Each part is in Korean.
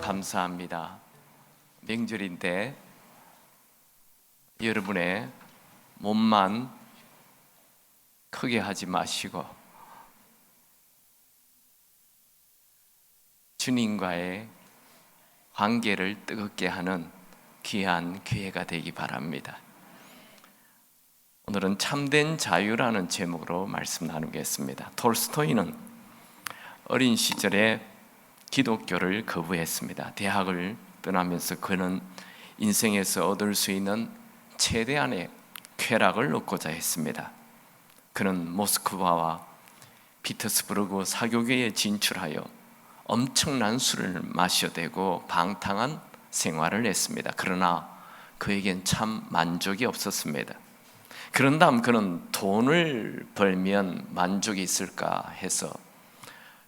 감사합니다. 명절인데 여러분의 몸만 크게 하지 마시고 주님과의 관계를 뜨겁게 하는 귀한 기회가 되기 바랍니다. 오늘은 참된 자유라는 제목으로 말씀 나누겠습니다. 톨스토이는 어린 시절에 기독교를 거부했습니다. 대학을 떠나면서 그는 인생에서 얻을 수 있는 최대한의 쾌락을 얻고자 했습니다. 그는 모스크바와 피터스부르크 사교계에 진출하여 엄청난 술을 마셔대고 방탕한 생활을 했습니다. 그러나 그에겐 참 만족이 없었습니다. 그런 다음 그는 돈을 벌면 만족이 있을까 해서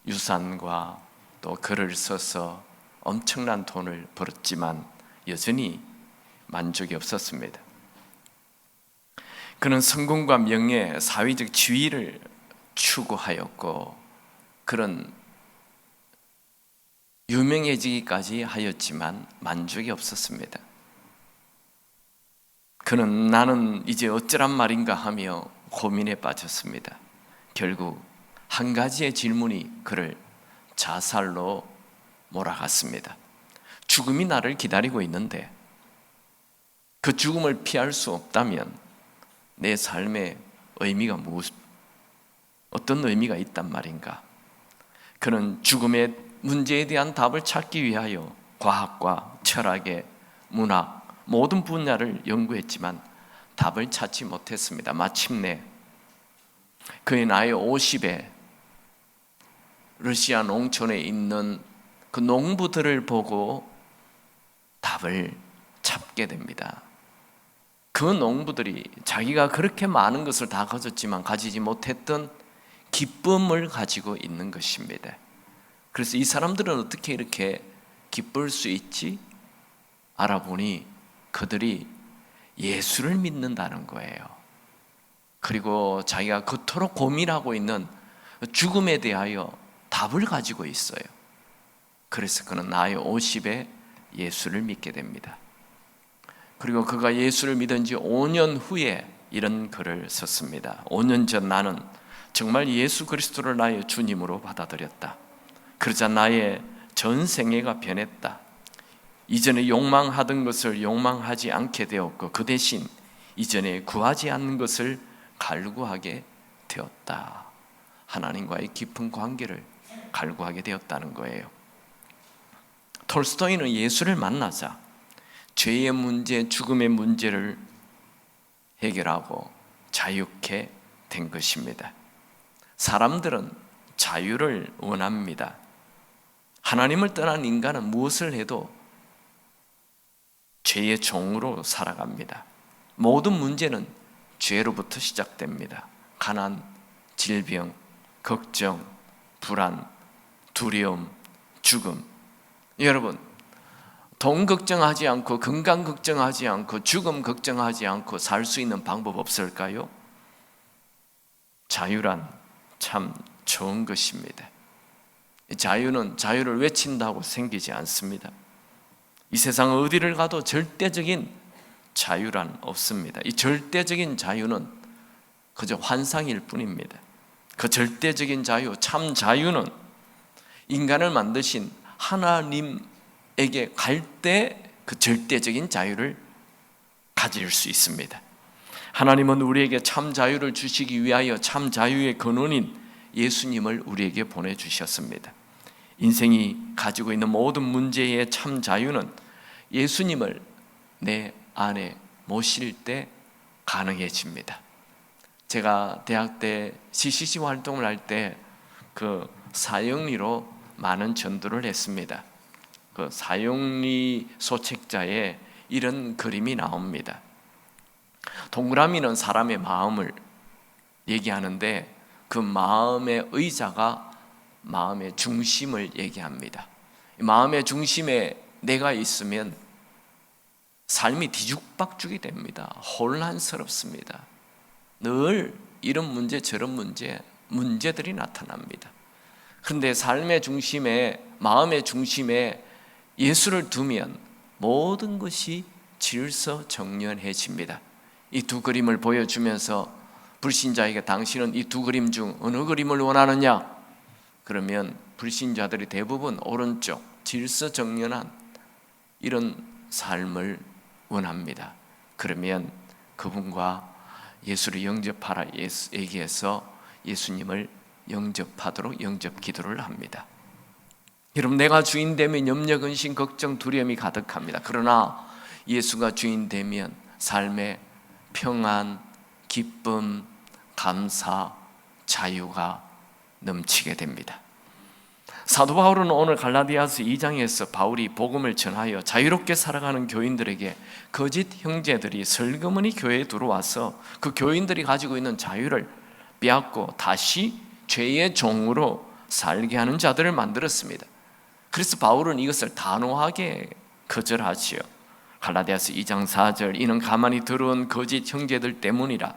유산과 또 글을 써서 엄청난 돈을 벌었지만 여전히 만족이 없었습니다. 그는 성공과 명예, 사회적 지위를 추구하였고 그런 유명해지기까지 하였지만 만족이 없었습니다. 그는 나는 이제 어쩌란 말인가 하며 고민에 빠졌습니다. 결국 한 가지의 질문이 그를 자살로 몰아갔습니다. 죽음이 나를 기다리고 있는데 그 죽음을 피할 수 없다면 내 삶의 의미가 어떤 의미가 있단 말인가? 그는 죽음의 문제에 대한 답을 찾기 위하여 과학과 철학의 문학 모든 분야를 연구했지만 답을 찾지 못했습니다. 마침내 그의 나이 50에 러시아 농촌에 있는 그 농부들을 보고 답을 찾게 됩니다. 그 농부들이 자기가 그렇게 많은 것을 다 가졌지만 가지지 못했던 기쁨을 가지고 있는 것입니다. 그래서 이 사람들은 어떻게 이렇게 기쁠 수 있지? 알아보니 그들이 예수를 믿는다는 거예요. 그리고 자기가 그토록 고민하고 있는 죽음에 대하여 답을 가지고 있어요. 그래서 그는 나이 50에 예수를 믿게 됩니다. 그리고 그가 예수를 믿은 지 5년 후에 이런 글을 썼습니다. 5년 전 나는 정말 예수 그리스도를 나의 주님으로 받아들였다. 그러자 나의 전 생애가 변했다. 이전에 욕망하던 것을 욕망하지 않게 되었고 그 대신 이전에 구하지 않는 것을 갈구하게 되었다. 하나님과의 깊은 관계를 갈구하게 되었다는 거예요. 톨스토이는 예수를 만나자 죄의 문제, 죽음의 문제를 해결하고 자유케 된 것입니다. 사람들은 자유를 원합니다. 하나님을 떠난 인간은 무엇을 해도 죄의 종으로 살아갑니다. 모든 문제는 죄로부터 시작됩니다. 가난, 질병, 걱정, 불안, 두려움, 죽음. 여러분, 돈 걱정하지 않고 건강 걱정하지 않고 죽음 걱정하지 않고 살 수 있는 방법 없을까요? 자유란 참 좋은 것입니다. 자유는 자유를 외친다고 생기지 않습니다. 이 세상 어디를 가도 절대적인 자유란 없습니다. 이 절대적인 자유는 그저 환상일 뿐입니다. 그 절대적인 자유, 참 자유는 인간을 만드신 하나님에게 갈 때 그 절대적인 자유를 가질 수 있습니다. 하나님은 우리에게 참 자유를 주시기 위하여 참 자유의 근원인 예수님을 우리에게 보내주셨습니다. 인생이 가지고 있는 모든 문제의 참 자유는 예수님을 내 안에 모실 때 가능해집니다. 제가 대학 때 CCC 활동을 할 때 그 사형리로 많은 전도를 했습니다. 그 사형리 소책자에 이런 그림이 나옵니다. 동그라미는 사람의 마음을 얘기하는데 그 마음의 의자가 마음의 중심을 얘기합니다. 마음의 중심에 내가 있으면 삶이 뒤죽박죽이 됩니다. 혼란스럽습니다. 늘 이런 문제 저런 문제들이 나타납니다. 그런데 삶의 중심에, 마음의 중심에 예수를 두면 모든 것이 질서정연해집니다. 이 두 그림을 보여주면서 불신자에게 당신은 이 두 그림 중 어느 그림을 원하느냐? 그러면 불신자들이 대부분 오른쪽 질서정연한 이런 삶을 원합니다. 그러면 그분과 예수를 영접하라 얘기해서 예수님을 영접하도록 영접 기도를 합니다. 여러분, 내가 주인 되면 염려, 근심, 걱정, 두려움이 가득합니다. 그러나 예수가 주인 되면 삶에 평안, 기쁨, 감사, 자유가 넘치게 됩니다. 사도 바울은 오늘 갈라디아서 2장에서 바울이 복음을 전하여 자유롭게 살아가는 교인들에게 거짓 형제들이 슬그머니 교회에 들어와서 그 교인들이 가지고 있는 자유를 빼앗고 다시 죄의 종으로 살게 하는 자들을 만들었습니다. 그래서 바울은 이것을 단호하게 거절하지요. 갈라디아서 2장 4절, 이는 가만히 들어온 거짓 형제들 때문이라.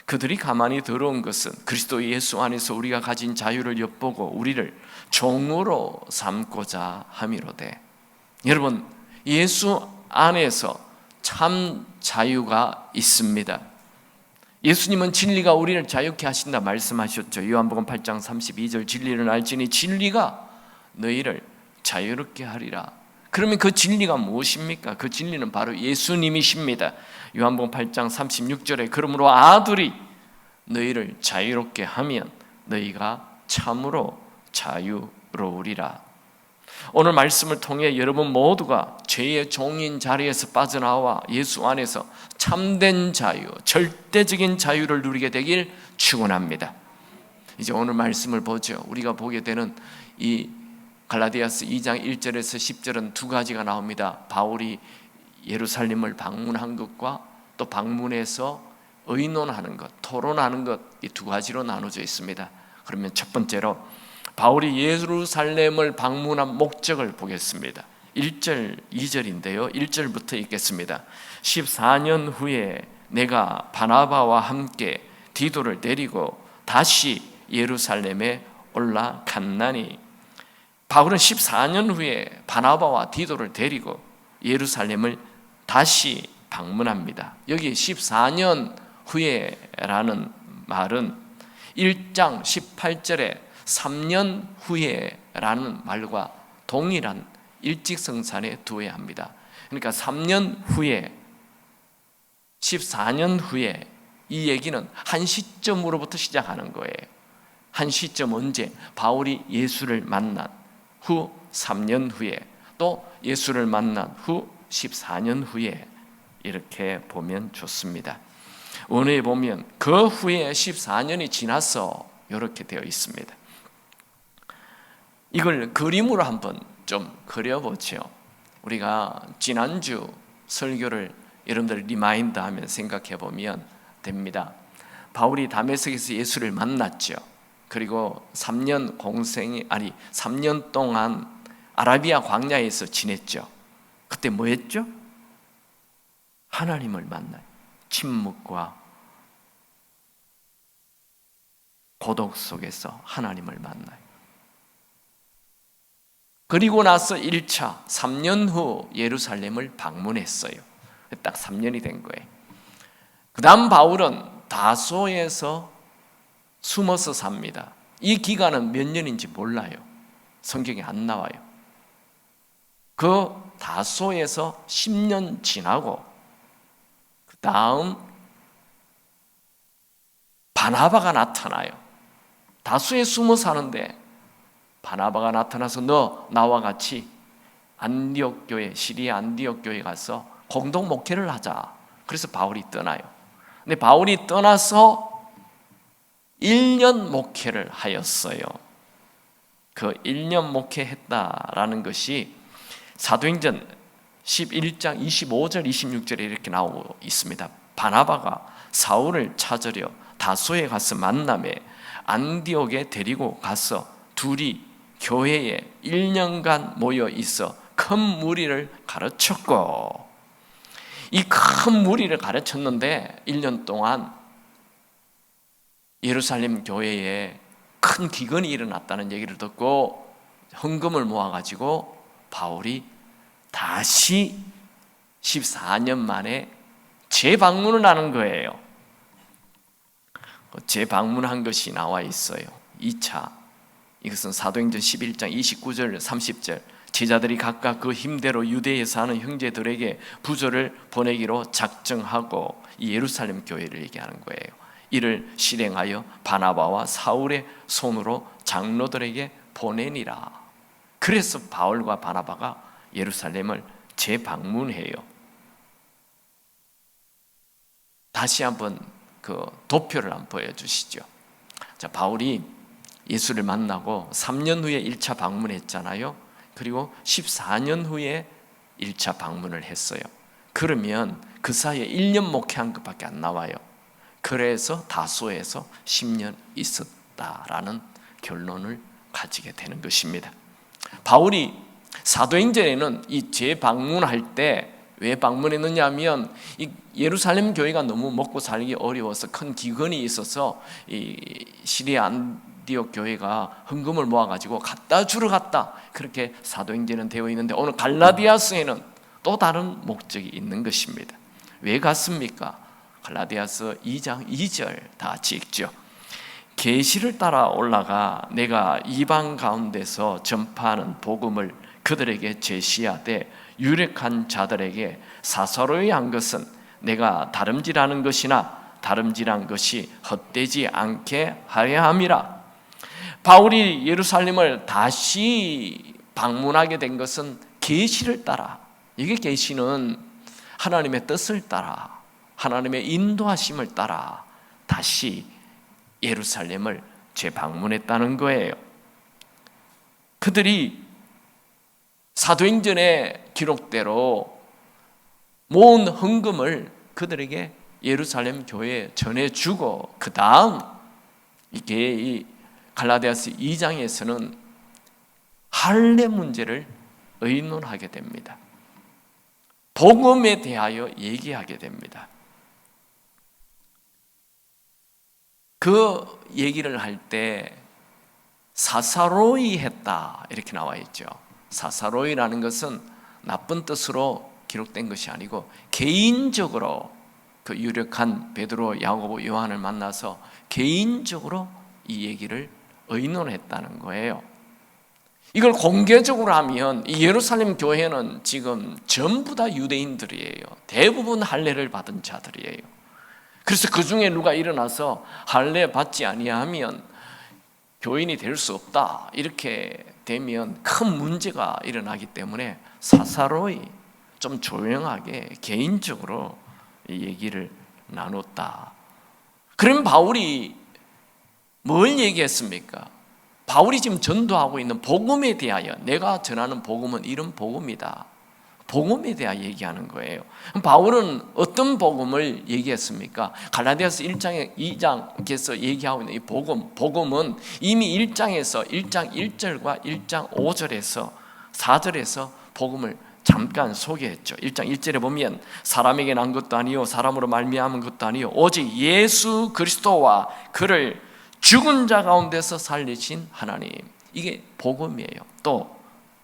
그들이 가만히 들어온 것은 그리스도 예수 안에서 우리가 가진 자유를 엿보고 우리를 종으로 삼고자 함이로되. 여러분, 예수 안에서 참 자유가 있습니다. 예수님은 진리가 우리를 자유케 하신다 말씀하셨죠. 요한복음 8장 32절, 진리를 알지니 진리가 너희를 자유롭게 하리라. 그러면 그 진리가 무엇입니까? 그 진리는 바로 예수님이십니다. 요한복음 8장 36절에 그러므로 아들이 너희를 자유롭게 하면 너희가 참으로 자유로우리라. 오늘 말씀을 통해 여러분 모두가 죄의 종인 자리에서 빠져나와 예수 안에서 참된 자유, 절대적인 자유를 누리게 되길 축원합니다. 이제 오늘 말씀을 보죠. 우리가 보게 되는 이 갈라디아서 2장 1절에서 10절은 두 가지가 나옵니다. 바울이 예루살렘을 방문한 것과 또 방문해서 의논하는 것, 토론하는 것, 이 두 가지로 나눠져 있습니다. 그러면 첫 번째로 바울이 예루살렘을 방문한 목적을 보겠습니다. 1절, 2절인데요. 1절부터 읽겠습니다. 14년 후에 내가 바나바와 함께 디도를 데리고 다시 예루살렘에 올라갔나니. 바울은 14년 후에 바나바와 디도를 데리고 예루살렘을 다시 방문합니다. 여기 14년 후에라는 말은 1장 18절에 3년 후에라는 말과 동일한 일직생산에 두어야 합니다. 그러니까 3년 후에, 14년 후에, 이 얘기는 한 시점으로부터 시작하는 거예요. 한 시점, 언제? 바울이 예수를 만난 후 3년 후에, 또 예수를 만난 후 14년 후에, 이렇게 보면 좋습니다. 원어에 보면 그 후에 14년이 지나서 이렇게 되어 있습니다. 이걸 그림으로 한번 좀 그려보죠. 우리가 지난주 설교를 여러분들 리마인드 하면 생각해 보면 됩니다. 바울이 다메섹에서 예수를 만났죠. 그리고 3년 동안 아라비아 광야에서 지냈죠. 그때 뭐 했죠? 하나님을 만나요. 침묵과 고독 속에서 하나님을 만나요. 그리고 나서 1차 3년 후 예루살렘을 방문했어요. 딱 3년이 된 거예요. 그 다음 바울은 다소에서 숨어서 삽니다. 이 기간은 몇 년인지 몰라요. 성경에 안 나와요. 그 다소에서 10년 지나고 그 다음 바나바가 나타나요. 다소에 숨어 사는데 바나바가 나타나서 너 나와 같이 안디옥 교회, 시리아 안디옥 교회 가서 공동 목회를 하자. 그래서 바울이 떠나요. 근데 바울이 떠나서 1년 목회를 하였어요. 그 1년 목회했다라는 것이 사도행전 11장 25절 26절에 이렇게 나오고 있습니다. 바나바가 사울을 찾으려 다소에 가서 만남에 안디옥에 데리고 가서 둘이 교회에 1년간 모여 있어 큰 무리를 가르쳤고, 이 큰 무리를 가르쳤는데 1년 동안 예루살렘 교회에 큰 기근이 일어났다는 얘기를 듣고 헌금을 모아가지고 바울이 다시 14년 만에 재방문을 하는 거예요. 재방문한 것이 나와 있어요. 2차. 이것은 사도행전 11장 29절 30절. 제자들이 각각 그 힘대로 유대에 사는 형제들에게 부조를 보내기로 작정하고 이 예루살렘 교회를 얘기하는 거예요. 이를 실행하여 바나바와 사울의 손으로 장로들에게 보내니라. 그래서 바울과 바나바가 예루살렘을 재방문해요. 다시 한번 그 도표를 한번 보여주시죠. 자, 바울이 예수를 만나고 3년 후에 1차 방문했잖아요. 그리고 14년 후에 1차 방문을 했어요. 그러면 그 사이에 1년 목회한 것밖에 안 나와요. 그래서 다소에서 10년 있었다라는 결론을 가지게 되는 것입니다. 바울이 사도행전에는 이 재방문할 때 왜 방문했느냐 하면 이 예루살렘 교회가 너무 먹고 살기 어려워서 큰 기근이 있어서 이 시리아 안디옥 교회가 헌금을 모아가지고 갖다 주러 갔다, 그렇게 사도행전은 되어 있는데 오늘 갈라디아서에는 또 다른 목적이 있는 것입니다. 왜 갔습니까? 갈라디아서 2장 2절 다 같이 읽죠. 계시를 따라 올라가 내가 이방 가운데서 전파하는 복음을 그들에게 제시하되 유력한 자들에게 사사로이 한 것은 내가 다름질하는 것이나 다름질한 것이 헛되지 않게 하려 함이라. 바울이 예루살렘을 다시 방문하게 된 것은 계시를 따라, 이게 계시는 하나님의 뜻을 따라, 하나님의 인도하심을 따라 다시 예루살렘을 재방문했다는 거예요. 그들이 사도행전의 기록대로 모은 헌금을 그들에게 예루살렘 교회에 전해주고, 그 다음 이게 이 갈라디아서 2장에서는 할례 문제를 의논하게 됩니다. 복음에 대하여 얘기하게 됩니다. 그 얘기를 할 때 사사로이 했다 이렇게 나와 있죠. 사사로이라는 것은 나쁜 뜻으로 기록된 것이 아니고 개인적으로 그 유력한 베드로, 야고보, 요한을 만나서 개인적으로 이 얘기를 의논했다는 거예요. 이걸 공개적으로 하면 이 예루살렘 교회는 지금 전부 다 유대인들이에요. 대부분 할례를 받은 자들이에요. 그래서 그 중에 누가 일어나서 할례 받지 아니하면 교인이 될 수 없다, 이렇게 되면 큰 문제가 일어나기 때문에 사사로이 좀 조용하게 개인적으로 이 얘기를 나눴다. 그럼 바울이 뭘 얘기했습니까? 바울이 지금 전도하고 있는 복음에 대하여, 내가 전하는 복음은 이런 복음이다, 복음에 대하여 얘기하는 거예요. 바울은 어떤 복음을 얘기했습니까? 갈라디아서 1장 2장에서 얘기하고 있는 이 복음은 이미 1장에서 1장 1절과 1장 5절에서 4절에서 복음을 잠깐 소개했죠. 1장 1절에 보면 사람에게 난 것도 아니요 사람으로 말미암은 것도 아니요 오직 예수 그리스도와 그를 죽은 자 가운데서 살리신 하나님, 이게 복음이에요. 또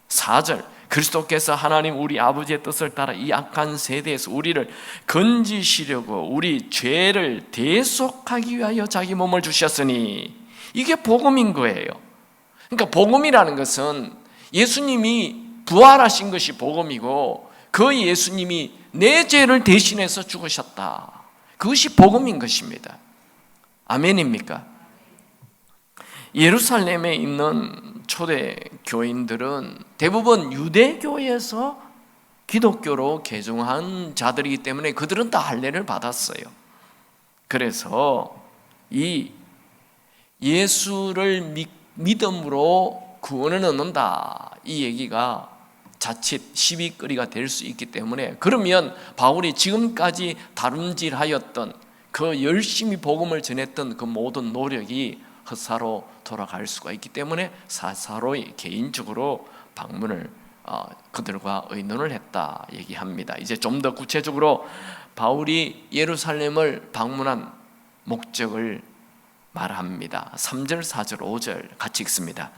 4절, 그리스도께서 하나님 우리 아버지의 뜻을 따라 이 악한 세대에서 우리를 건지시려고 우리 죄를 대속하기 위하여 자기 몸을 주셨으니, 이게 복음인 거예요. 그러니까 복음이라는 것은 예수님이 부활하신 것이 복음이고, 그 예수님이 내 죄를 대신해서 죽으셨다, 그것이 복음인 것입니다. 아멘입니까? 예루살렘에 있는 초대 교인들은 대부분 유대교에서 기독교로 개종한 자들이기 때문에 그들은 다 할례를 받았어요. 그래서 이 예수를 믿음으로 구원을 얻는다, 이 얘기가 자칫 시비거리가 될 수 있기 때문에, 그러면 바울이 지금까지 다름질하였던 그 열심히 복음을 전했던 그 모든 노력이 헛사로 돌아갈 수가 있기 때문에 사사로이 개인적으로 방문을 그들과 의논을 했다 얘기합니다. 이제 좀 더 구체적으로 바울이 예루살렘을 방문한 목적을 말합니다. 3절, 4절, 5절 같이 읽습니다.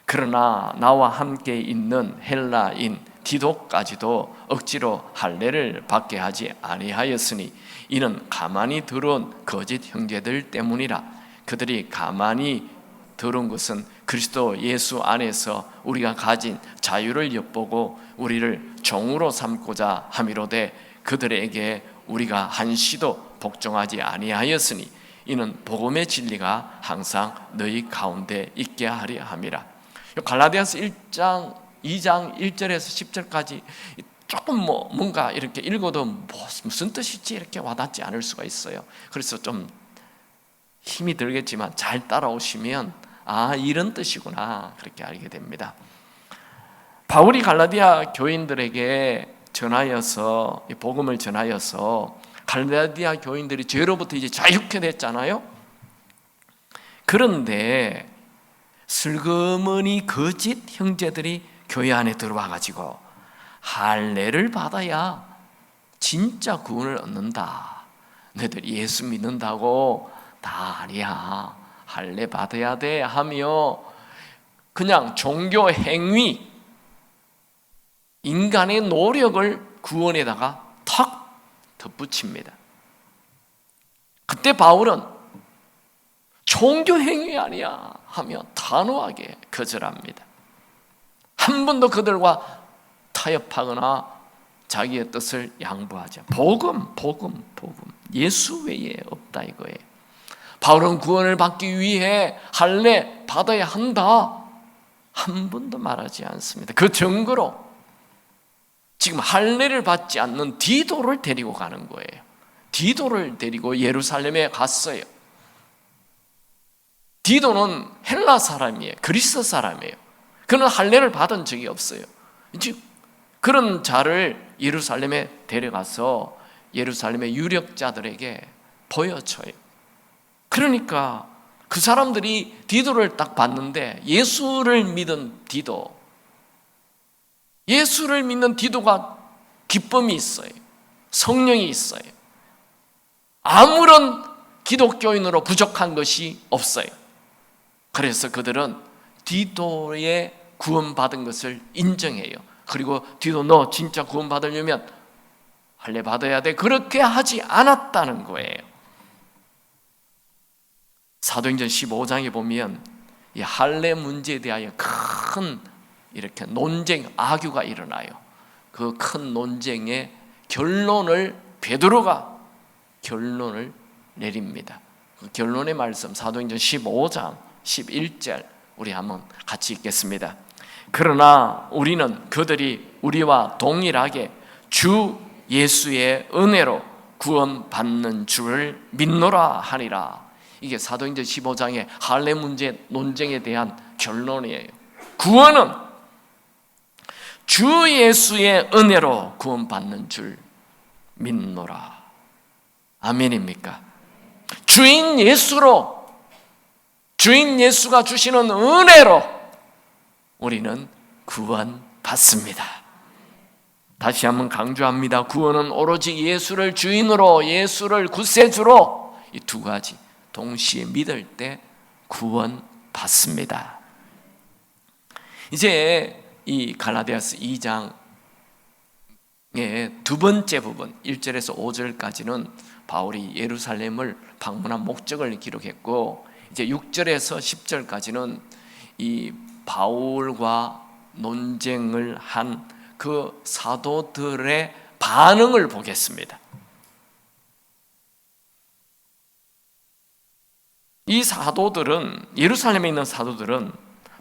그러나 나와 함께 있는 헬라인 디도까지도 억지로 할례를 받게 하지 아니하였으니 이는 가만히 들어온 거짓 형제들 때문이라. 그들이 가만히 들은 것은 그리스도 예수 안에서 우리가 가진 자유를 엿보고 우리를 종으로 삼고자 함이로되 그들에게 우리가 한시도 복종하지 아니하였으니 이는 복음의 진리가 항상 너희 가운데 있게 하려 함이라. 갈라디아서 1장 2장 1절에서 10절까지 조금 뭔가 이렇게 읽어도 무슨 뜻이지 이렇게 와닿지 않을 수가 있어요. 그래서 좀 힘이 들겠지만 잘 따라오시면 이런 뜻이구나 그렇게 알게 됩니다. 바울이 갈라디아 교인들에게 전하여서 복음을 전하여서 갈라디아 교인들이 죄로부터 이제 자유케 됐잖아요. 그런데 슬그머니 거짓 형제들이 교회 안에 들어와 가지고 할례를 받아야 진짜 구원을 얻는다. 너희들 예수 믿는다고 다 아니야. 할례 받아야 돼 하며 그냥 종교 행위, 인간의 노력을 구원에다가 탁 덧붙입니다. 그때 바울은 종교 행위 아니야 하며 단호하게 거절합니다. 한 번도 그들과 타협하거나 자기의 뜻을 양보하지 않아. 복음 예수 외에 없다 이거예요. 바울은 구원을 받기 위해 할례 받아야 한다 한 번도 말하지 않습니다. 그 증거로 지금 할례를 받지 않는 디도를 데리고 가는 거예요. 디도를 데리고 예루살렘에 갔어요. 디도는 헬라 사람이에요. 그리스 사람이에요. 그는 할례를 받은 적이 없어요. 이제 그런 자를 예루살렘에 데려가서 예루살렘의 유력자들에게 보여줘요. 그러니까 그 사람들이 디도를 딱 봤는데 예수를 믿은 디도, 예수를 믿는 디도가 기쁨이 있어요. 성령이 있어요. 아무런 기독교인으로 부족한 것이 없어요. 그래서 그들은 디도의 구원받은 것을 인정해요. 그리고 디도 너 진짜 구원받으려면 할례 받아야 돼. 그렇게 하지 않았다는 거예요. 사도행전 15장에 보면 이 할례 문제에 대하여 큰 이렇게 논쟁, 악유가 일어나요. 그 큰 논쟁의 결론을 베드로가 결론을 내립니다. 그 결론의 말씀 사도행전 15장 11절 우리 한번 같이 읽겠습니다. 그러나 우리는 그들이 우리와 동일하게 주 예수의 은혜로 구원받는 줄을 믿노라 하니라. 이게 사도행전 15장의 할례 문제 논쟁에 대한 결론이에요. 구원은 주 예수의 은혜로 구원받는 줄 믿노라. 아멘입니까? 주인 예수로, 주인 예수가 주시는 은혜로 우리는 구원받습니다. 다시 한번 강조합니다. 구원은 오로지 예수를 주인으로, 예수를 구세주로 이 두 가지 동시에 믿을 때 구원받습니다. 이제 이 갈라디아서 2장의 두 번째 부분 1절에서 5절까지는 바울이 예루살렘을 방문한 목적을 기록했고, 이제 6절에서 10절까지는 이 바울과 논쟁을 한 그 사도들의 반응을 보겠습니다. 이 사도들은, 예루살렘에 있는 사도들은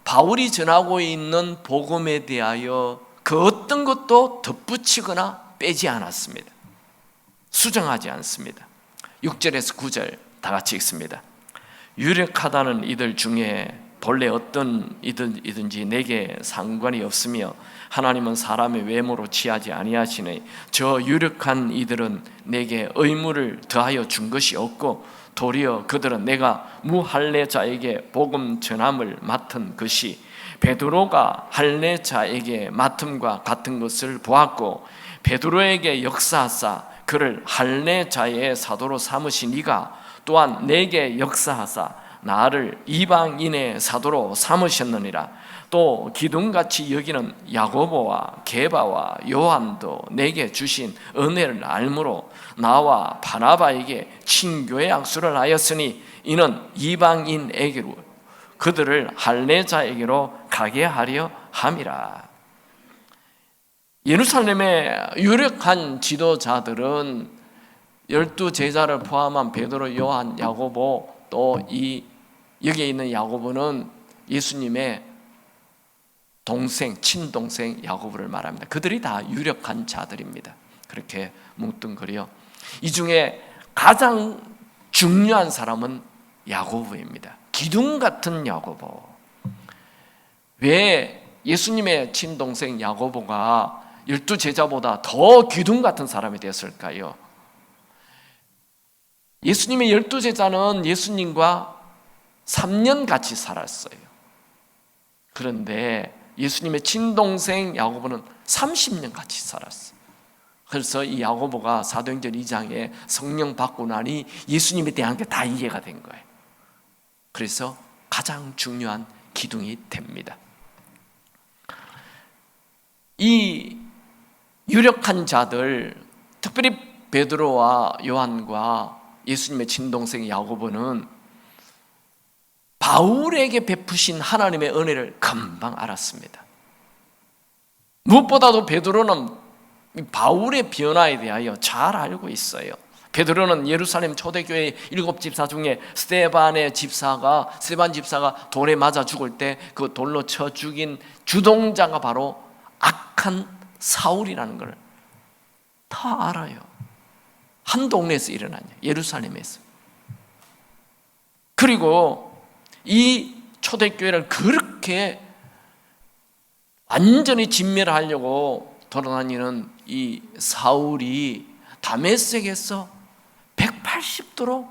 바울이 전하고 있는 복음에 대하여 그 어떤 것도 덧붙이거나 빼지 않았습니다. 수정하지 않습니다. 6절에서 9절 다 같이 읽습니다. 유력하다는 이들 중에 본래 어떤 이든지 내게 상관이 없으며 하나님은 사람의 외모로 취하지 아니하시니 저 유력한 이들은 내게 의무를 더하여 준 것이 없고 도리어 그들은 내가 무할례자에게 복음 전함을 맡은 것이 베드로가 할례자에게 맡음과 같은 것을 보았고 베드로에게 역사하사 그를 할례자의 사도로 삼으신 이가 또한 내게 역사하사 나를 이방인의 사도로 삼으셨느니라. 또 기둥같이 여기는 야고보와 게바와 요한도 내게 주신 은혜를 알므로 나와 바나바에게 친교의 약수를 하였으니 이는 이방인에게로 그들을 할례자에게로 가게 하려 함이라. 예루살렘의 유력한 지도자들은 12제자를 포함한 베드로, 요한, 야고보, 또 여기에 있는 야고보는 예수님의 동생, 친동생 야고보를 말합니다. 그들이 다 유력한 자들입니다. 그렇게 뭉뚱그려 이 중에 가장 중요한 사람은 야고보입니다. 기둥 같은 야고보. 왜 예수님의 친동생 야고보가 12제자보다 더 기둥 같은 사람이 되었을까요? 예수님의 12제자는 예수님과 3년 같이 살았어요. 그런데 예수님의 친동생 야고보는 30년 같이 살았어요. 그래서 이 야고보가 사도행전 2장에 성령 받고 나니 예수님에 대한 게 다 이해가 된 거예요. 그래서 가장 중요한 기둥이 됩니다. 이 유력한 자들, 특별히 베드로와 요한과 예수님의 친동생 야고보는 바울에게 베푸신 하나님의 은혜를 금방 알았습니다. 무엇보다도 베드로는 바울의 변화에 대하여 잘 알고 있어요. 베드로는 예루살렘 초대교회 7집사 중에 스데반 집사가 돌에 맞아 죽을 때 그 돌로 쳐 죽인 주동자가 바로 악한 사울이라는 걸 다 알아요. 한 동네에서 일어난 예루살렘에서. 그리고 이 초대교회를 그렇게 완전히 진멸하려고 돌아다니는 이 사울이 다메섹에서 180도로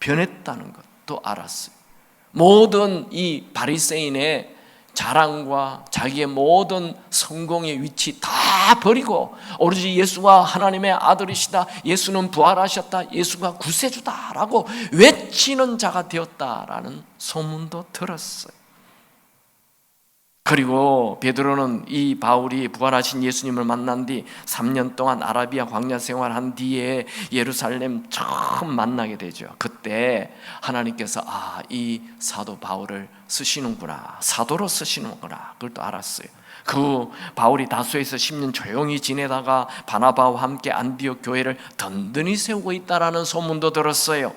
변했다는 것도 알았어요. 모든 이 바리새인의 자랑과 자기의 모든 성공의 위치 다 버리고 오로지 예수가 하나님의 아들이시다, 예수는 부활하셨다, 예수가 구세주다라고 외치는 자가 되었다라는 소문도 들었어요. 그리고 베드로는 이 바울이 부활하신 예수님을 만난 뒤 3년 동안 아라비아 광야 생활한 뒤에 예루살렘 처음 만나게 되죠. 그때 하나님께서 이 사도 바울을 쓰시는구나, 사도로 쓰시는구나, 그걸 또 알았어요. 그 바울이 다소에서 10년 조용히 지내다가 바나바와 함께 안디옥 교회를 든든히 세우고 있다라는 소문도 들었어요.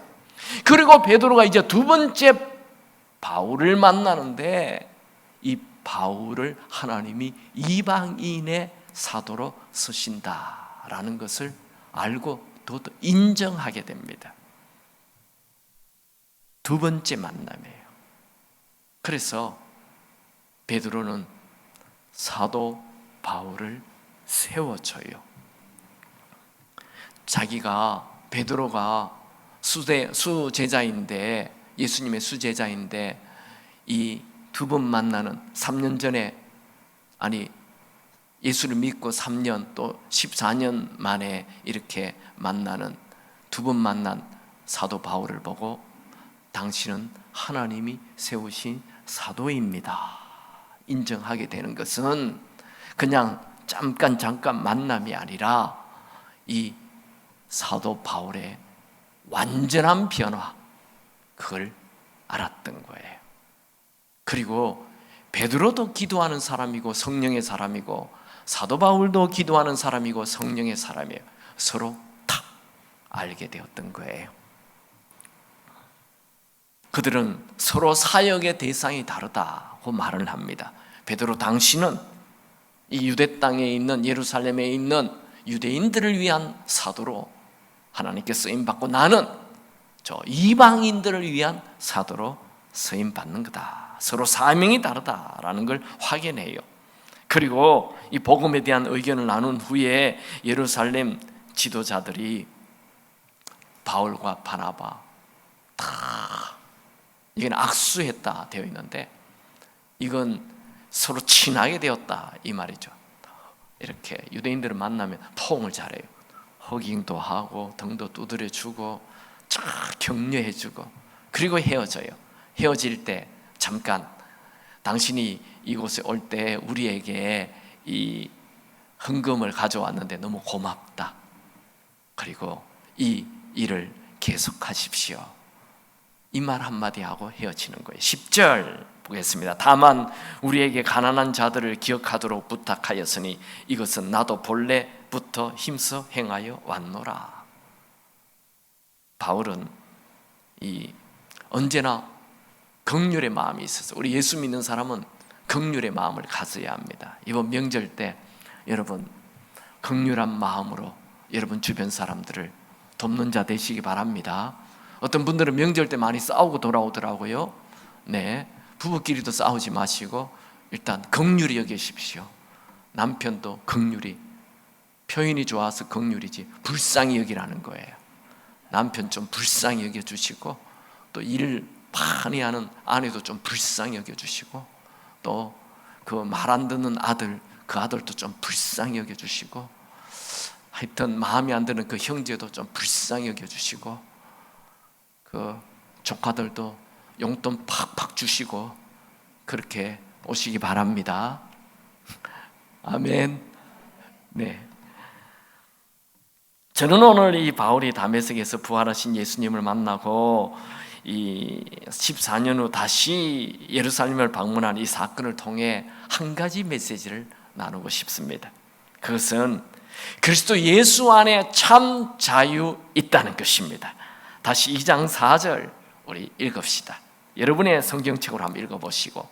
그리고 베드로가 이제 두 번째 바울을 만나는데 이 바울을 하나님이 이방인의 사도로 쓰신다라는 것을 알고 또 인정하게 됩니다. 두 번째 만남이에요. 그래서 베드로는 사도 바울을 세워줘요. 베드로가 수제자인데, 예수님의 수제자인데 이 두 번 만나는 3년 전에, 예수를 믿고 3년 또 14년 만에 이렇게 만나는 두 번 만난 사도 바울을 보고 당신은 하나님이 세우신 사도입니다 인정하게 되는 것은 그냥 잠깐 만남이 아니라 이 사도 바울의 완전한 변화, 그걸 알았던 거예요. 그리고 베드로도 기도하는 사람이고 성령의 사람이고 사도 바울도 기도하는 사람이고 성령의 사람이에요. 서로 탁 알게 되었던 거예요. 그들은 서로 사역의 대상이 다르다고 말을 합니다. 베드로, 당신은 이 유대 땅에 있는, 예루살렘에 있는 유대인들을 위한 사도로 하나님께 쓰임받고, 나는 저 이방인들을 위한 사도로 쓰임받는 거다. 서로 사명이 다르다라는 걸 확인해요. 그리고 이 복음에 대한 의견을 나눈 후에 예루살렘 지도자들이 바울과 바나바 이건 악수했다 되어 있는데, 이건 서로 친하게 되었다 이 말이죠. 이렇게 유대인들을 만나면 포옹을 잘해요. 허깅도 하고 등도 두드려주고 쫙 격려해주고, 그리고 헤어져요. 헤어질 때 잠깐 당신이 이곳에 올 때 우리에게 이 헌금을 가져왔는데 너무 고맙다. 그리고 이 일을 계속하십시오. 이 말 한마디 하고 헤어지는 거예요. 10절 보겠습니다. 다만 우리에게 가난한 자들을 기억하도록 부탁하였으니 이것은 나도 본래부터 힘써 행하여 왔노라. 바울은 언제나 긍휼의 마음이 있어서, 우리 예수 믿는 사람은 긍휼의 마음을 가져야 합니다. 이번 명절 때 여러분 긍휼한 마음으로 여러분 주변 사람들을 돕는 자 되시기 바랍니다. 어떤 분들은 명절 때 많이 싸우고 돌아오더라고요. 네, 부부끼리도 싸우지 마시고 일단 긍휼히 여기십시오. 남편도 긍휼히, 표현이 좋아서 긍휼이지 불쌍히 여기라는 거예요. 남편 좀 불쌍히 여겨주시고, 또 일 많이 하는 아내도 좀 불쌍히 여겨주시고, 또 그 말 안 듣는 아들, 그 아들도 좀 불쌍히 여겨주시고, 하여튼 마음에 안 드는 그 형제도 좀 불쌍히 여겨주시고, 그 조카들도 용돈 팍팍 주시고 그렇게 오시기 바랍니다. 아멘. 네. 저는 오늘 이 바울이 다메섹에서 부활하신 예수님을 만나고 이 14년 후 다시 예루살렘을 방문한 이 사건을 통해 한 가지 메시지를 나누고 싶습니다. 그것은 그리스도 예수 안에 참 자유 있다는 것입니다. 다시 2장 4절 우리 읽읍시다. 여러분의 성경책으로 한번 읽어보시고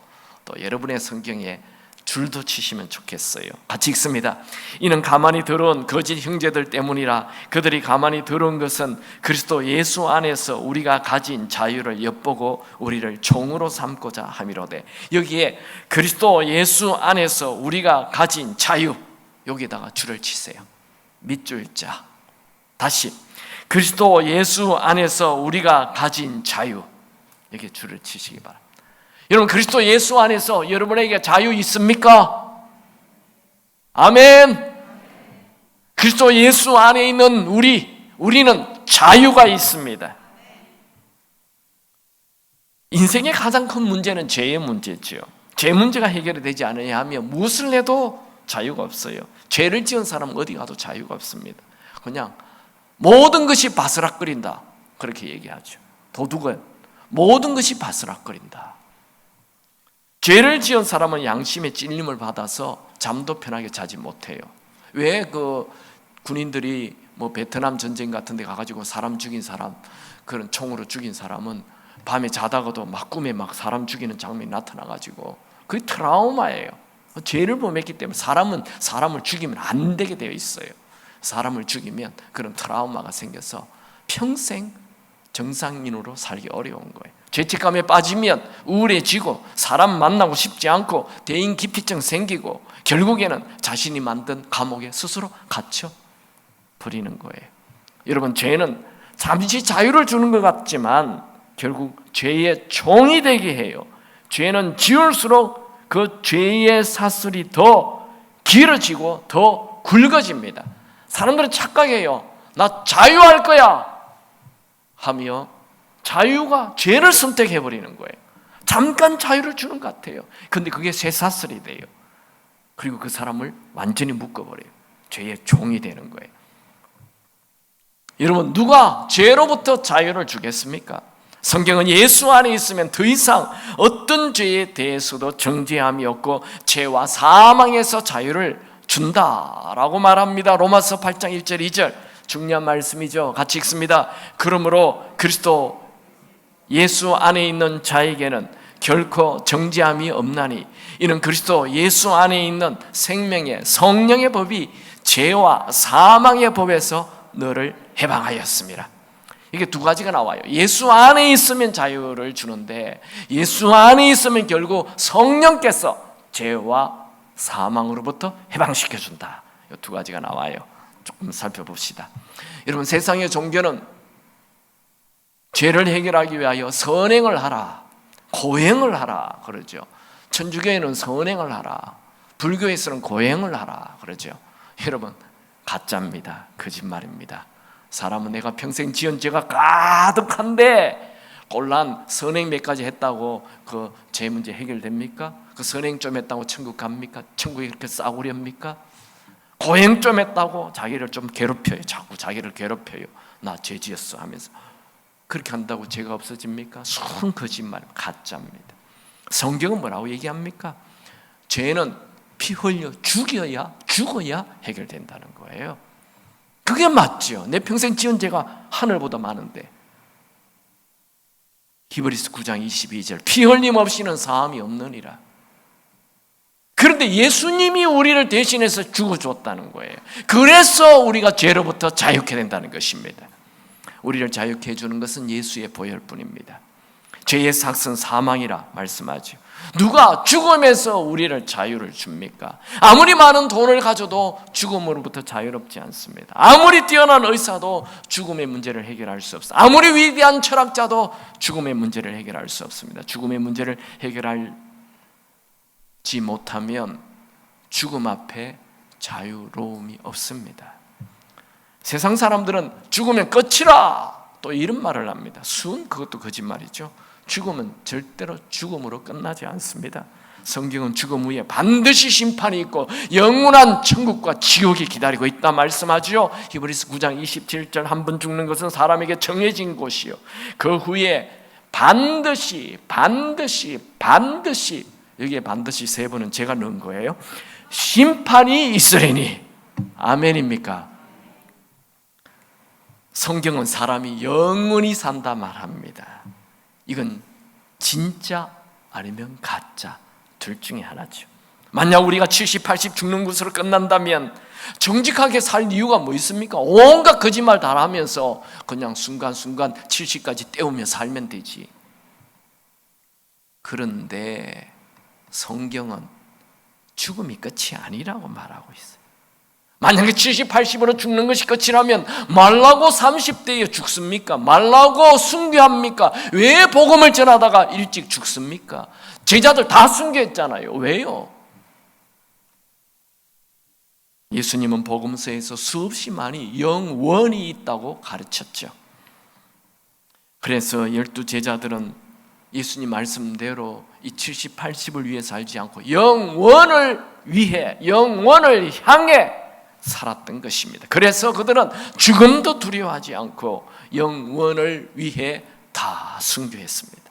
또 여러분의 성경에 줄도 치시면 좋겠어요. 같이 읽습니다. 이는 가만히 들어온 거짓 형제들 때문이라. 그들이 가만히 들어온 것은 그리스도 예수 안에서 우리가 가진 자유를 엿보고 우리를 종으로 삼고자 함이로되. 여기에 그리스도 예수 안에서 우리가 가진 자유, 여기다가 줄을 치세요. 밑줄자. 다시 그리스도 예수 안에서 우리가 가진 자유, 여기 줄을 치시기 바랍니다. 여러분, 그리스도 예수 안에서 여러분에게 자유 있습니까? 아멘. 그리스도 예수 안에 있는 우리는 자유가 있습니다. 인생의 가장 큰 문제는 죄의 문제죠. 죄 문제가 해결이 되지 않으냐 하면 무엇을 해도 자유가 없어요. 죄를 지은 사람은 어디 가도 자유가 없습니다. 그냥 모든 것이 바스락거린다, 그렇게 얘기하죠. 도둑은 모든 것이 바스락거린다. 죄를 지은 사람은 양심의 찔림을 받아서 잠도 편하게 자지 못해요. 왜 그 군인들이 뭐 베트남 전쟁 같은 데 가가지고 사람 죽인 사람, 그런 총으로 죽인 사람은 밤에 자다가도 막 꿈에 막 사람 죽이는 장면이 나타나가지고 그게 트라우마예요. 죄를 범했기 때문에 사람은 사람을 죽이면 안 되게 되어 있어요. 사람을 죽이면 그런 트라우마가 생겨서 평생 정상인으로 살기 어려운 거예요. 죄책감에 빠지면 우울해지고 사람 만나고 싶지 않고 대인기피증 생기고 결국에는 자신이 만든 감옥에 스스로 갇혀 버리는 거예요. 여러분, 죄는 잠시 자유를 주는 것 같지만 결국 죄의 종이 되게 해요. 죄는 지울수록 그 죄의 사슬이 더 길어지고 더 굵어집니다. 사람들은 착각해요. 나 자유할 거야 하며 자유가 죄를 선택해버리는 거예요. 잠깐 자유를 주는 것 같아요. 근데 그게 쇠사슬이 돼요. 그리고 그 사람을 완전히 묶어버려요. 죄의 종이 되는 거예요. 여러분, 누가 죄로부터 자유를 주겠습니까? 성경은 예수 안에 있으면 더 이상 어떤 죄에 대해서도 정죄함이 없고 죄와 사망에서 자유를 준다라고 말합니다. 로마서 8장 1절 2절 중요한 말씀이죠. 같이 읽습니다. 그러므로 그리스도 예수 안에 있는 자에게는 결코 정죄함이 없나니 이는 그리스도 예수 안에 있는 생명의 성령의 법이 죄와 사망의 법에서 너를 해방하였습니다. 이게 두 가지가 나와요. 예수 안에 있으면 자유를 주는데 예수 안에 있으면 결국 성령께서 죄와 사망으로부터 해방시켜준다. 이 두 가지가 나와요. 조금 살펴봅시다. 여러분, 세상의 종교는 죄를 해결하기 위하여 선행을 하라, 고행을 하라 그러죠. 천주교에는 선행을 하라, 불교에서는 고행을 하라 그러죠. 여러분, 가짜입니다. 거짓말입니다. 사람은 내가 평생 지은 죄가 가득한데 꼴란 선행 몇 가지 했다고 그 제 문제 해결됩니까? 그 선행 좀 했다고 천국 갑니까? 천국이 그렇게 싸구려입니까? 고행 좀 했다고 자기를 좀 괴롭혀요. 자꾸 자기를 괴롭혀요. 나 죄 지었어 하면서. 그렇게 한다고 죄가 없어집니까? 순 거짓말, 가짜입니다. 성경은 뭐라고 얘기합니까? 죄는 피 흘려 죽어야 해결된다는 거예요. 그게 맞죠. 내 평생 지은 죄가 하늘보다 많은데. 히브리서 9장 22절 피 흘림 없이는 사함이 없느니라. 그런데 예수님이 우리를 대신해서 죽어줬다는 거예요. 그래서 우리가 죄로부터 자유케 된다는 것입니다. 우리를 자유케 해주는 것은 예수의 보혈뿐입니다. 죄의 삭은 사망이라 말씀하죠. 누가 죽음에서 우리를 자유를 줍니까? 아무리 많은 돈을 가져도 죽음으로부터 자유롭지 않습니다. 아무리 뛰어난 의사도 죽음의 문제를 해결할 수 없습니다. 아무리 위대한 철학자도 죽음의 문제를 해결할 수 없습니다. 죽음의 문제를 해결하지 못하면 죽음 앞에 자유로움이 없습니다. 세상 사람들은 죽으면 끝이라 또 이런 말을 합니다. 그것도 거짓말이죠. 죽음은 절대로 죽음으로 끝나지 않습니다. 성경은 죽음 후에 반드시 심판이 있고 영원한 천국과 지옥이 기다리고 있다 말씀하죠. 히브리서 9장 27절 한 번 죽는 것은 사람에게 정해진 곳이요 그 후에 반드시 여기에 반드시 세 번은 제가 넣은 거예요. 심판이 있으리니. 아멘입니까? 성경은 사람이 영원히 산다 말합니다. 이건 진짜 아니면 가짜 둘 중에 하나죠. 만약 우리가 70, 80 죽는 것으로 끝난다면 정직하게 살 이유가 뭐 있습니까? 온갖 거짓말 다 하면서 그냥 순간순간 70까지 때우며 살면 되지. 그런데 성경은 죽음이 끝이 아니라고 말하고 있어요. 만약에 70, 80으로 죽는 것이 끝이라면 말라고 30대에 죽습니까? 말라고 순교합니까? 왜 복음을 전하다가 일찍 죽습니까? 제자들 다 순교했잖아요. 왜요? 예수님은 복음서에서 수없이 많이 영원이 있다고 가르쳤죠. 그래서 12 제자들은 예수님 말씀대로 이 70, 80을 위해 살지 않고 영원을 위해, 영원을 향해 살았던 것입니다. 그래서 그들은 죽음도 두려워하지 않고 영원을 위해 다 순교했습니다.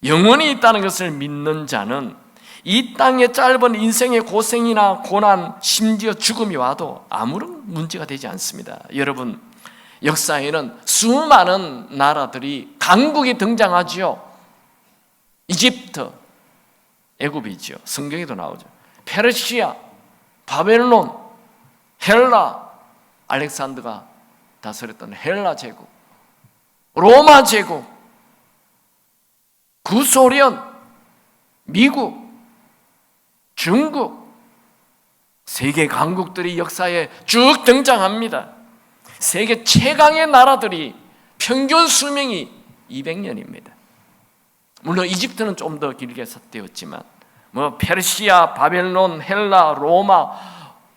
영원이 있다는 것을 믿는 자는 이 땅의 짧은 인생의 고생이나 고난, 심지어 죽음이 와도 아무런 문제가 되지 않습니다. 여러분, 역사에는 수많은 나라들이 강국이 등장하죠. 이집트, 애굽이죠. 성경에도 나오죠. 페르시아, 바벨론, 헬라, 알렉산더가 다스렸던 헬라 제국, 로마 제국, 구소련, 미국, 중국, 세계 강국들이 역사에 쭉 등장합니다. 세계 최강의 나라들이 평균 수명이 200년입니다. 물론 이집트는 좀 더 길게 되었지만 페르시아, 바벨론, 헬라, 로마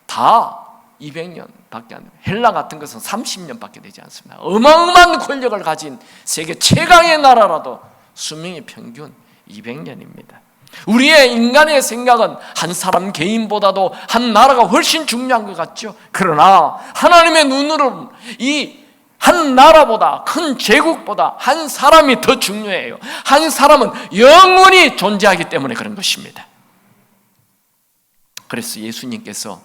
다 200년밖에 안 돼요. 헬라 같은 것은 30년밖에 되지 않습니다. 어마어마한 권력을 가진 세계 최강의 나라라도 수명의 평균 200년입니다. 우리의 인간의 생각은 한 사람 개인보다도 한 나라가 훨씬 중요한 것 같죠. 그러나 하나님의 눈으로는 이 한 나라보다, 큰 제국보다 한 사람이 더 중요해요. 한 사람은 영원히 존재하기 때문에 그런 것입니다. 그래서 예수님께서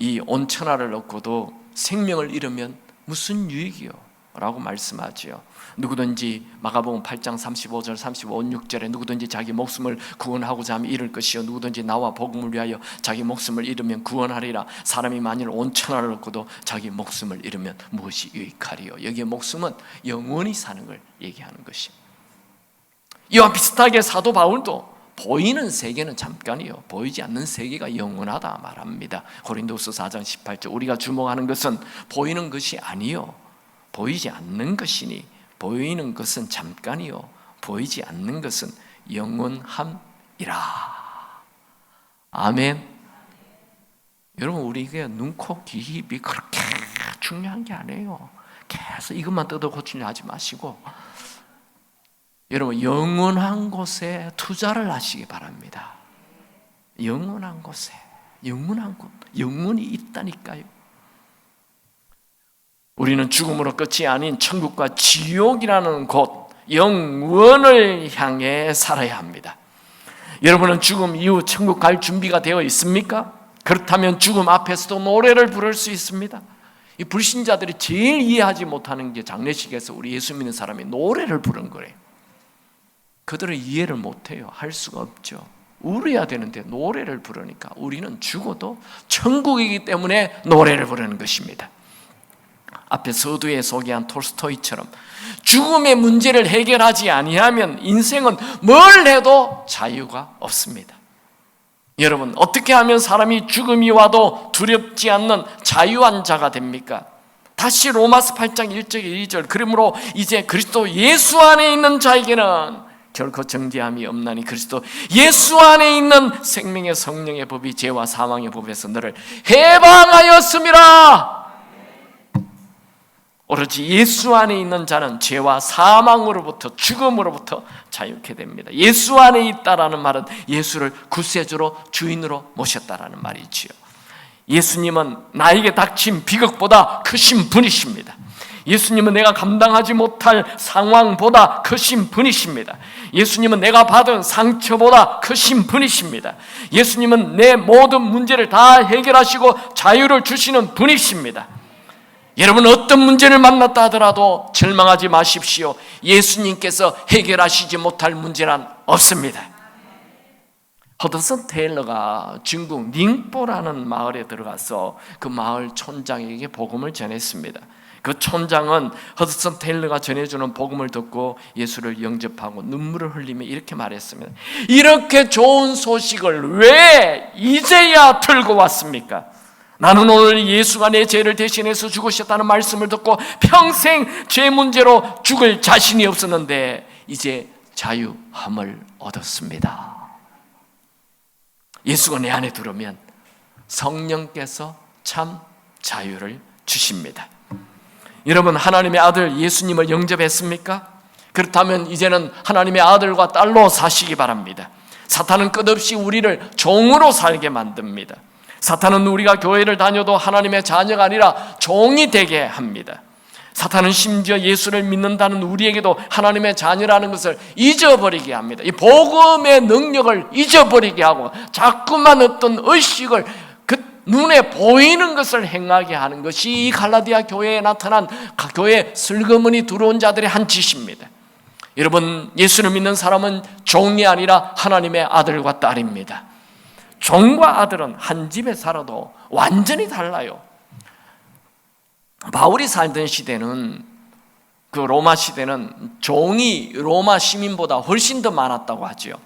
이 온천하를 얻고도 생명을 잃으면 무슨 유익이요? 라고 말씀하지요. 누구든지 마가복음 8장 35절 35, 6절에 누구든지 자기 목숨을 구원하고자 하면 잃을 것이요 누구든지 나와 복음을 위하여 자기 목숨을 잃으면 구원하리라. 사람이 만일 온천하를 얻고도 자기 목숨을 잃으면 무엇이 유익하리요? 여기에 목숨은 영원히 사는 걸 얘기하는 것입니다. 이와 비슷하게 사도 바울도 보이는 세계는 잠깐이요 보이지 않는 세계가 영원하다 말합니다. 고린도후서 4장 18절 우리가 주목하는 것은 보이는 것이 아니요 보이지 않는 것이니 보이는 것은 잠깐이요 보이지 않는 것은 영원함이라. 아멘. 여러분 우리에게 눈, 코, 귀, 입이 그렇게 중요한 게 아니에요. 계속 이것만 뜯어 고치려 하지 마시고 여러분, 영원한 곳에 투자를 하시기 바랍니다. 영원한 곳에, 영원한 곳, 영원히 있다니까요. 우리는 죽음으로 끝이 아닌 천국과 지옥이라는 곳, 영원을 향해 살아야 합니다. 여러분은 죽음 이후 천국 갈 준비가 되어 있습니까? 그렇다면 죽음 앞에서도 노래를 부를 수 있습니다. 이 불신자들이 제일 이해하지 못하는 게 장례식에서 우리 예수 믿는 사람이 노래를 부른 거래요. 그들은 이해를 못해요. 할 수가 없죠. 울어야 되는데 노래를 부르니까 우리는 죽어도 천국이기 때문에 노래를 부르는 것입니다. 앞에 서두에 소개한 톨스토이처럼 죽음의 문제를 해결하지 아니하면 인생은 뭘 해도 자유가 없습니다. 여러분, 어떻게 하면 사람이 죽음이 와도 두렵지 않는 자유한 자가 됩니까? 다시 로마서 8장 1절 2절, 그러므로 이제 그리스도 예수 안에 있는 자에게는 결코 정죄함이 없나니 그리스도 예수 안에 있는 생명의 성령의 법이 죄와 사망의 법에서 너를 해방하였음이라. 오로지 예수 안에 있는 자는 죄와 사망으로부터, 죽음으로부터 자유케 됩니다. 예수 안에 있다라는 말은 예수를 구세주로, 주인으로 모셨다라는 말이지요. 예수님은 나에게 닥친 비극보다 크신 분이십니다. 예수님은 내가 감당하지 못할 상황보다 크신 분이십니다. 예수님은 내가 받은 상처보다 크신 분이십니다. 예수님은 내 모든 문제를 다 해결하시고 자유를 주시는 분이십니다. 여러분, 어떤 문제를 만났다 하더라도 절망하지 마십시오. 예수님께서 해결하시지 못할 문제란 없습니다. 허드슨 테일러가 중국 닝뽀라는 마을에 들어가서 그 마을 촌장에게 복음을 전했습니다. 그 촌장은 허드슨 테일러가 전해주는 복음을 듣고 예수를 영접하고 눈물을 흘리며 이렇게 말했습니다. 이렇게 좋은 소식을 왜 이제야 들고 왔습니까? 나는 오늘 예수가 내 죄를 대신해서 죽으셨다는 말씀을 듣고 평생 죄 문제로 죽을 자신이 없었는데 이제 자유함을 얻었습니다. 예수가 내 안에 들어오면 성령께서 참 자유를 주십니다. 여러분, 하나님의 아들 예수님을 영접했습니까? 그렇다면 이제는 하나님의 아들과 딸로 사시기 바랍니다. 사탄은 끝없이 우리를 종으로 살게 만듭니다. 사탄은 우리가 교회를 다녀도 하나님의 자녀가 아니라 종이 되게 합니다. 사탄은 심지어 예수를 믿는다는 우리에게도 하나님의 자녀라는 것을 잊어버리게 합니다. 이 복음의 능력을 잊어버리게 하고 자꾸만 어떤 의식을 그 눈에 보이는 것을 행하게 하는 것이 이 갈라디아 교회에 나타난 교회에 슬그머니 들어온 자들의 한 짓입니다. 여러분, 예수를 믿는 사람은 종이 아니라 하나님의 아들과 딸입니다. 종과 아들은 한 집에 살아도 완전히 달라요. 바울이 살던 시대는, 그 로마 시대는 종이 로마 시민보다 훨씬 더 많았다고 하죠.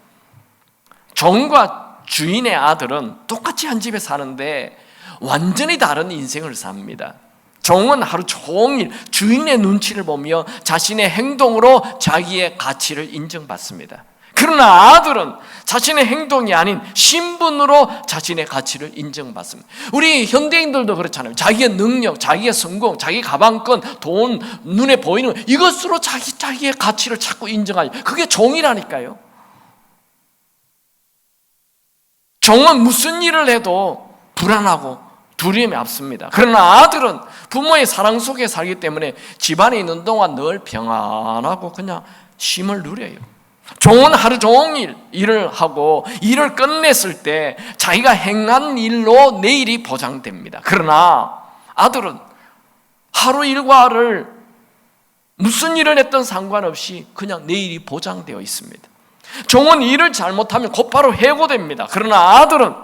종과 주인의 아들은 똑같이 한 집에 사는데 완전히 다른 인생을 삽니다. 종은 하루 종일 주인의 눈치를 보며 자신의 행동으로 자기의 가치를 인정받습니다. 그러나 아들은 자신의 행동이 아닌 신분으로 자신의 가치를 인정받습니다. 우리 현대인들도 그렇잖아요. 자기의 능력, 자기의 성공, 자기 가방끈, 돈, 눈에 보이는 이것으로 자기의 가치를 자꾸 인정하죠. 그게 종이라니까요. 종은 무슨 일을 해도 불안하고 두려움이 앞섭니다. 그러나 아들은 부모의 사랑 속에 살기 때문에 집안에 있는 동안 늘 평안하고 그냥 쉼을 누려요. 종은 하루 종일 일을 하고 일을 끝냈을 때 자기가 행한 일로 내일이 보장됩니다. 그러나 아들은 하루 일과를 무슨 일을 했든 상관없이 그냥 내일이 보장되어 있습니다. 종은 일을 잘못하면 곧바로 해고됩니다. 그러나 아들은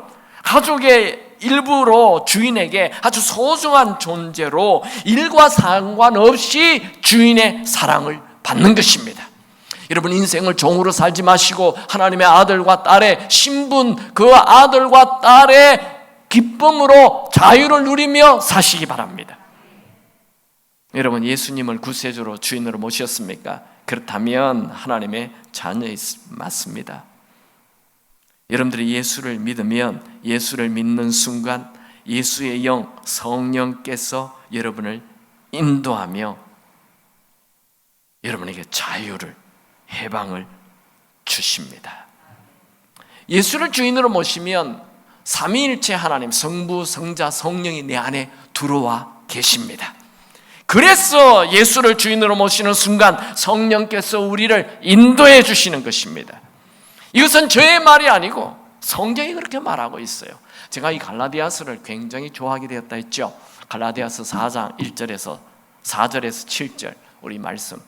가족의 일부로 주인에게 아주 소중한 존재로 일과 상관없이 주인의 사랑을 받는 것입니다. 여러분, 인생을 종으로 살지 마시고 하나님의 아들과 딸의 신분, 그 아들과 딸의 기쁨으로 자유를 누리며 사시기 바랍니다. 여러분, 예수님을 구세주로 주인으로 모셨습니까? 그렇다면 하나님의 자녀 맞습니다. 여러분들이 예수를 믿으면 예수를 믿는 순간 예수의 영, 성령께서 여러분을 인도하며 여러분에게 자유를 해방을 주십니다. 예수를 주인으로 모시면 삼위일체 하나님 성부, 성자, 성령이 내 안에 들어와 계십니다. 그래서 예수를 주인으로 모시는 순간 성령께서 우리를 인도해 주시는 것입니다. 이것은 저의 말이 아니고 성경이 그렇게 말하고 있어요. 제가 이 갈라디아서를 굉장히 좋아하게 되었다 했죠. 갈라디아서 4장 1절에서 4절에서 7절 우리 말씀,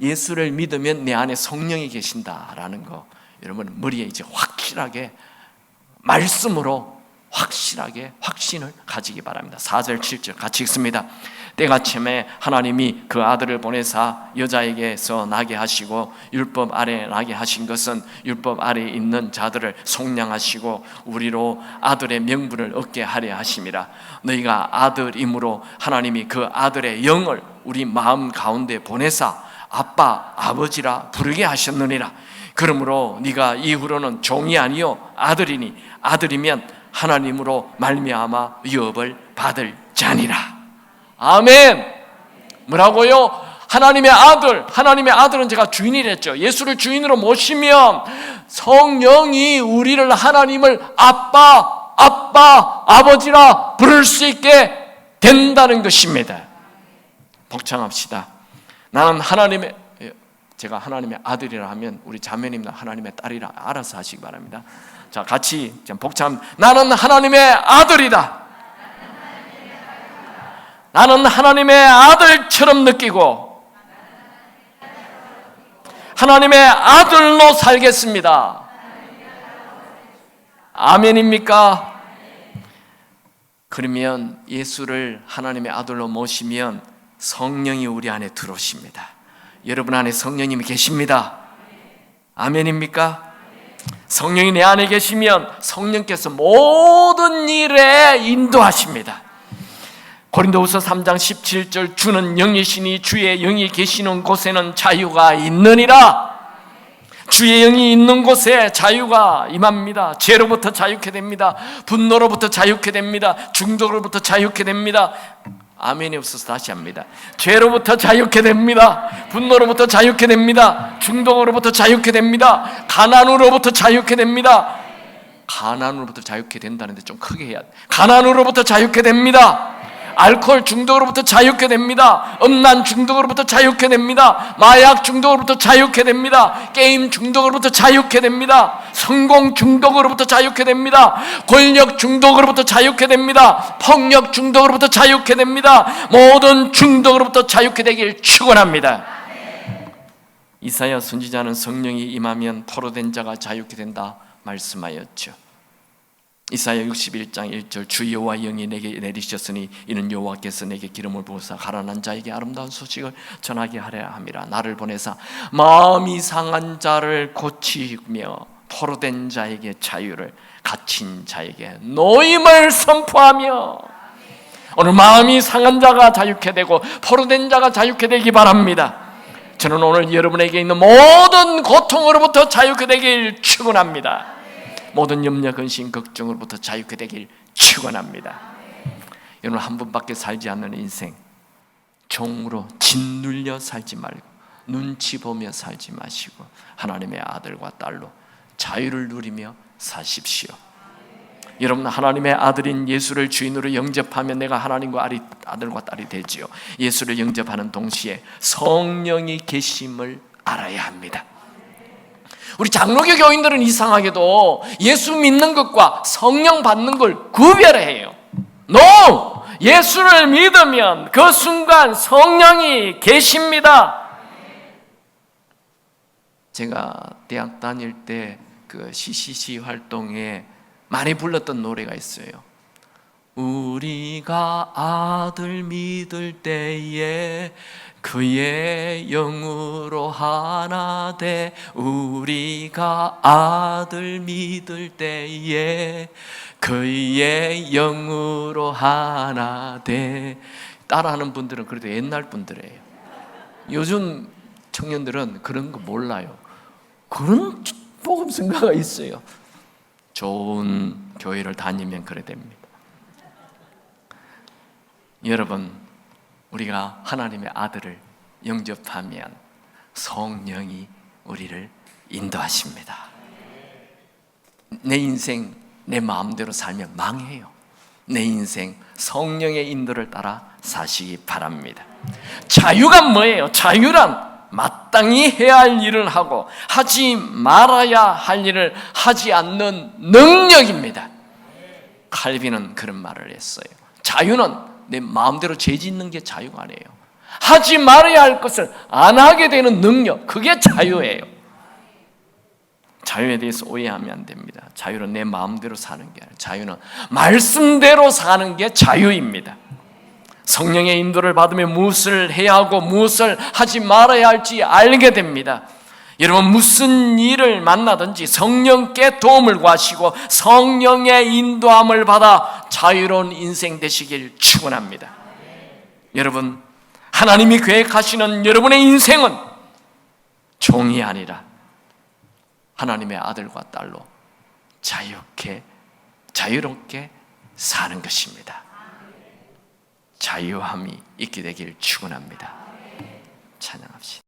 예수를 믿으면 내 안에 성령이 계신다라는 거 여러분 머리에 이제 확실하게 말씀으로 확실하게 확신을 가지기 바랍니다. 4절 7절 같이 읽습니다. 때가 참에 하나님이 그 아들을 보내사 여자에게서 나게 하시고 율법 아래 나게 하신 것은 율법 아래 있는 자들을 속량하시고 우리로 아들의 명분을 얻게 하려 하심이라. 너희가 아들이므로 하나님이 그 아들의 영을 우리 마음 가운데 보내사 아빠 아버지라 부르게 하셨느니라. 그러므로 네가 이후로는 종이 아니요 아들이니 아들이면 하나님으로 말미암아 유업을 받을 자니라. 아멘. 뭐라고요? 하나님의 아들은 제가 주인이랬죠. 예수를 주인으로 모시면 성령이 우리를 하나님을 아빠, 아버지라 부를 수 있게 된다는 것입니다. 복창합시다. 나는 제가 하나님의 아들이라 하면 우리 자매님도 하나님의 딸이라 알아서 하시기 바랍니다. 자, 같이 복창. 나는 하나님의 아들이다. 나는 하나님의 아들처럼 느끼고 하나님의 아들로 살겠습니다. 아멘입니까? 그러면 예수를 하나님의 아들로 모시면 성령이 우리 안에 들어오십니다. 여러분 안에 성령님이 계십니다. 아멘입니까? 성령이 내 안에 계시면 성령께서 모든 일에 인도하십니다. 고린도후서 3장 17절 주는 영이시니 주의 영이 계시는 곳에는 자유가 있느니라. 주의 영이 있는 곳에 자유가 임합니다. 죄로부터 자유케 됩니다. 분노로부터 자유케 됩니다. 중독으로부터 자유케 됩니다. 아멘이 없어서 다시 합니다. 죄로부터 자유케 됩니다. 분노로부터 자유케 됩니다. 중독으로부터 자유케 됩니다. 가난으로부터 자유케 됩니다. 가난으로부터 자유케 된다는데 좀 크게 해야 돼. 가난으로부터 자유케 됩니다. 알코올 중독으로부터 자유케 됩니다. 음란 중독으로부터 자유케 됩니다. 마약 중독으로부터 자유케 됩니다. 게임 중독으로부터 자유케 됩니다. 성공 중독으로부터 자유케 됩니다. 권력 중독으로부터 자유케 됩니다. 폭력 중독으로부터 자유케 됩니다. 모든 중독으로부터 자유케 되길 축원합니다. 이사야 선지자는 성령이 임하면 포로된 자가 자유케 된다 말씀하였죠. 이사야 61장 1절 주 여호와 영이 내게 내리셨으니 이는 여호와께서 내게 기름을 부으사 가난한 자에게 아름다운 소식을 전하게 하려 함이라. 나를 보내사 마음이 상한 자를 고치며 포로된 자에게 자유를, 갇힌 자에게 노임을 선포하며. 오늘 마음이 상한 자가 자유케 되고 포로된 자가 자유케 되기 바랍니다. 저는 오늘 여러분에게 있는 모든 고통으로부터 자유케 되길 축원합니다. 모든 염려, 근심, 걱정으로부터 자유케 되길 축원합니다. 여러분 한 번밖에 살지 않는 인생 종으로 짓눌려 살지 말고 눈치 보며 살지 마시고 하나님의 아들과 딸로 자유를 누리며 사십시오. 여러분 하나님의 아들인 예수를 주인으로 영접하면 내가 하나님과 아들과 딸이 되지요. 예수를 영접하는 동시에 성령이 계심을 알아야 합니다. 우리 장로교 교인들은 이상하게도 예수 믿는 것과 성령 받는 걸 구별해요. No! 예수를 믿으면 그 순간 성령이 계십니다. 제가 대학 다닐 때 그 CCC 활동에 많이 불렀던 노래가 있어요. 우리가 아들 믿을 때에 그의 영으로 하나 돼. 우리가 아들 믿을 때에 그의 영으로 하나 돼. 따라하는 분들은 그래도 옛날 분들이에요. 요즘 청년들은 그런 거 몰라요. 그런 복음성가가 있어요. 좋은 교회를 다니면 그래 됩니다. 여러분 우리가 하나님의 아들을 영접하면 성령이 우리를 인도하십니다. 내 인생 내 마음대로 살면 망해요. 내 인생 성령의 인도를 따라 사시기 바랍니다. 자유가 뭐예요? 자유란 마땅히 해야 할 일을 하고 하지 말아야 할 일을 하지 않는 능력입니다. 칼빈은 그런 말을 했어요. 자유는 내 마음대로 죄 짓는 게 자유가 아니에요. 하지 말아야 할 것을 안 하게 되는 능력, 그게 자유예요. 자유에 대해서 오해하면 안 됩니다. 자유는 내 마음대로 사는 게 아니라 자유는 말씀대로 사는 게 자유입니다. 성령의 인도를 받으면 무엇을 해야 하고 무엇을 하지 말아야 할지 알게 됩니다. 여러분, 무슨 일을 만나든지 성령께 도움을 구하시고 성령의 인도함을 받아 자유로운 인생 되시길 축원합니다. 여러분, 하나님이 계획하시는 여러분의 인생은 종이 아니라 하나님의 아들과 딸로 자유롭게 사는 것입니다. 자유함이 있게 되길 축원합니다.